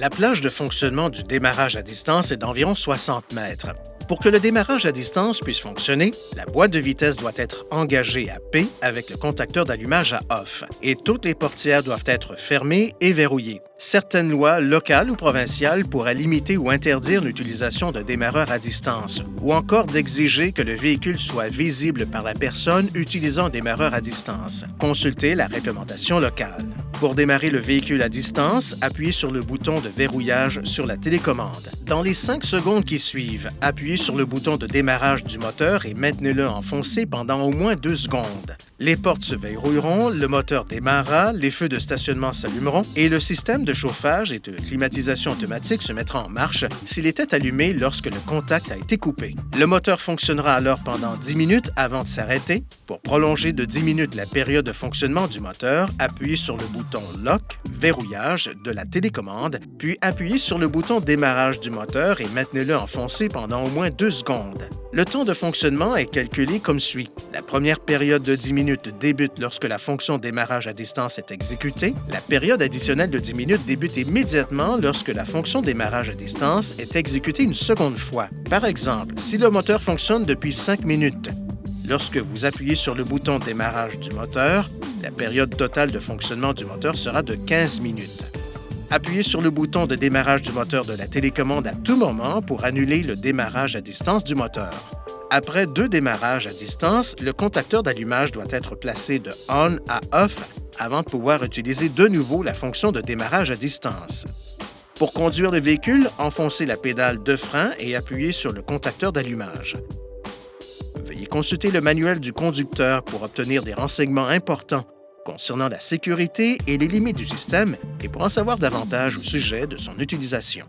La plage de fonctionnement du démarrage à distance est d'environ 60 mètres. Pour que le démarrage à distance puisse fonctionner, la boîte de vitesse doit être engagée à P avec le contacteur d'allumage à off et toutes les portières doivent être fermées et verrouillées. Certaines lois locales ou provinciales pourraient limiter ou interdire l'utilisation d'un démarreur à distance ou encore d'exiger que le véhicule soit visible par la personne utilisant un démarreur à distance. Consultez la réglementation locale. Pour démarrer le véhicule à distance, appuyez sur le bouton de verrouillage sur la télécommande. Dans les 5 secondes qui suivent, appuyez sur le bouton de démarrage du moteur et maintenez-le enfoncé pendant au moins 2 secondes. Les portes se verrouilleront, le moteur démarrera, les feux de stationnement s'allumeront et le système de chauffage et de climatisation automatique se mettra en marche s'il était allumé lorsque le contact a été coupé. Le moteur fonctionnera alors pendant 10 minutes avant de s'arrêter. Pour prolonger de 10 minutes la période de fonctionnement du moteur, appuyez sur le bouton Lock, verrouillage de la télécommande, puis appuyez sur le bouton démarrage du moteur et maintenez-le enfoncé pendant au moins 2 secondes. Le temps de fonctionnement est calculé comme suit. La première période de 10 minutes débute lorsque la fonction démarrage à distance est exécutée. La période additionnelle de 10 minutes débute immédiatement lorsque la fonction démarrage à distance est exécutée une seconde fois. Par exemple, si le moteur fonctionne depuis 5 minutes, lorsque vous appuyez sur le bouton démarrage du moteur, la période totale de fonctionnement du moteur sera de 15 minutes. Appuyez sur le bouton de démarrage du moteur de la télécommande à tout moment pour annuler le démarrage à distance du moteur. Après 2 démarrages à distance, le contacteur d'allumage doit être placé de on à off avant de pouvoir utiliser de nouveau la fonction de démarrage à distance. Pour conduire le véhicule, enfoncez la pédale de frein et appuyez sur le contacteur d'allumage. Veuillez consulter le manuel du conducteur pour obtenir des renseignements importants concernant la sécurité et les limites du système et pour en savoir davantage au sujet de son utilisation.